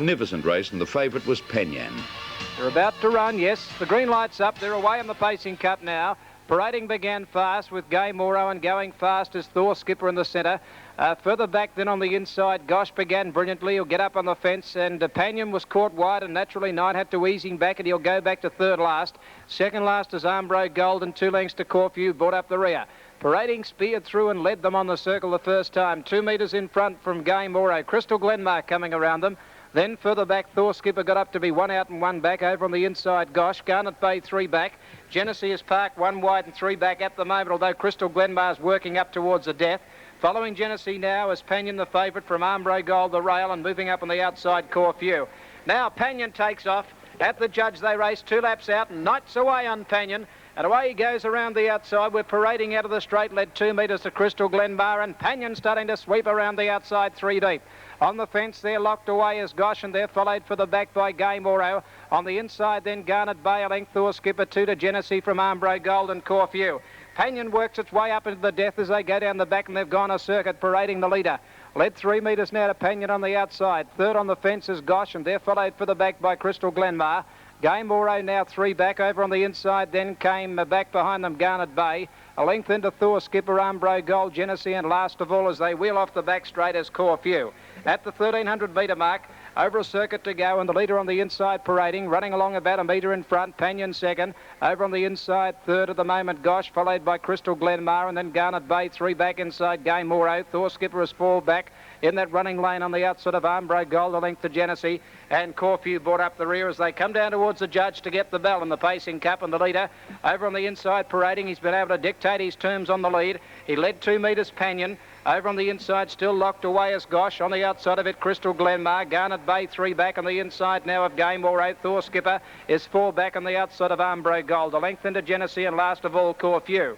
Magnificent race, and the favourite was Penyan. They're about to run, yes. The green light's up. They're away in the Pacing Cup now. Parading began fast with Gay Moro, and going fast is Thor Skipper in the centre. Further back then on the inside, Gosh began brilliantly. He'll get up on the fence, and Penyan was caught wide, and naturally Knight had to ease him back, and he'll go back to third last. Second last is Armbro Gold, and 2 lengths to Corfu, brought up the rear. Parading speared through and led them on the circle the first time. 2 metres in front from Gay Moro. Crystal Glenmar coming around them. Then further back, Thor Skipper got up to be 1 out and 1 back. Over on the inside, Gosh. Garnet Bay 3 back. Genesee is parked 1 wide and 3 back at the moment, although Crystal Glenmar's working up towards the death. Following Genesee now is Penyan, the favourite from Armbro Gold, the rail, and moving up on the outside, Corfu. Now Penyan takes off. At the Judge they race 2 laps out, and Knight's away on Penyan. And away he goes around the outside. We're parading out of the straight, led 2 metres to Crystal Glenmar, and Penyan starting to sweep around the outside 3 deep. On the fence, they're locked away as Gosh, and they're followed for the back by Gay Moro. On the inside, then Garnet Bay, a length, Thor Skipper, 2 to Genesee from Armbro Gold and Corfu. Penyan works its way up into the death as they go down the back, and they've gone a circuit, parading the leader. Led 3 metres now to Penyan on the outside. Third on the fence is Gosh, and they're followed for the back by Crystal Glenmar. Gay Moro now 3 back. Over on the inside then came back behind them Garnet Bay. A length into Thor Skipper, Armbro Gold, Genesee, and last of all as they wheel off the back straight is Corfu. At the 1300 metre mark, over a circuit to go, and the leader on the inside parading, running along about a metre in front. Penyan second. Over on the inside, third at the moment, Gosh, followed by Crystal Glenmar, and then Garnet Bay 3 back inside Gay Moro. Thor Skipper is 4 back in that running lane on the outside of Armbro Gold, a length to Genesee, and Corfu brought up the rear as they come down towards the Judge to get the bell in the Pacing Cup. And the leader over on the inside parading, he's been able to dictate his terms on the lead. He led 2 metres Penyan. Over on the inside, still locked away as Gosh. On the outside of it, Crystal Glenmar. Garnet Bay 3 back. On the inside now of Gay Moro. Thor Skipper is 4 back on the outside of Armbro Gold. A length into Genesee, and last of all, Corfu.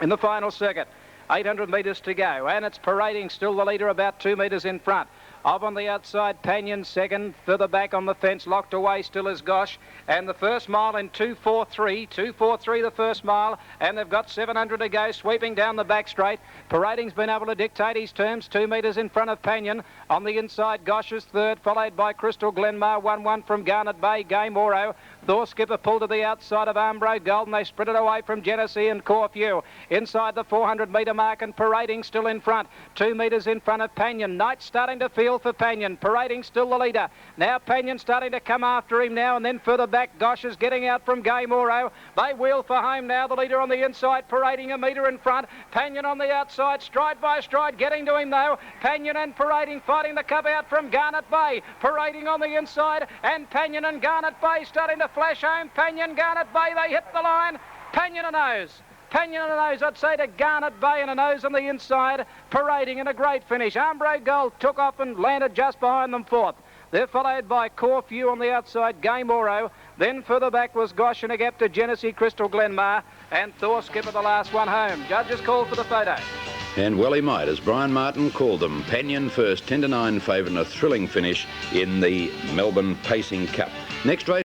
In the final circuit, 800 metres to go, and it's parading, still the leader about 2 metres in front. Of on the outside, Penyan second. Further back on the fence, locked away still is Gosh. And the first mile in 2:43. 2:43 the first mile, and they've got 700 to go, sweeping down the back straight. Parading's been able to dictate his terms, 2 metres in front of Penyan. On the inside, Gosh is third, followed by Crystal Glenmar, 1-1 from Garnet Bay, Gay Moro. Thor Skipper pulled to the outside of Armbro Gold, and they spread it away from Genesee and Corfu. Inside the 400 metre mark, and parading still in front. 2 metres in front of Penyan. Knight starting to feel for Penyan. Parading still the leader. Now Penyan starting to come after him now, and then further back, Gosh is getting out from Gay Moro. They wheel for home now. The leader on the inside, parading a metre in front. Penyan on the outside, stride by stride, getting to him though. Penyan and parading fighting the cup out from Garnet Bay. Parading on the inside, and Penyan and Garnet Bay starting to flash home. Penyan, Garnet Bay, they hit the line. Penyan a nose. Penyan and a nose, I'd say, to Garnet Bay, and a nose on the inside, parading in a great finish. Armbro Gold took off and landed just behind them fourth. They're followed by Corfu on the outside, Gay Moro. Then further back was Gosh and a gap to Genesee, Crystal Glenmar, and Thor Skipper the last one home. Judges call for the photo. And well he might, as Brian Martin called them. Penyan first, 10-9 favourite, and a thrilling finish in the Melbourne Pacing Cup. Next race.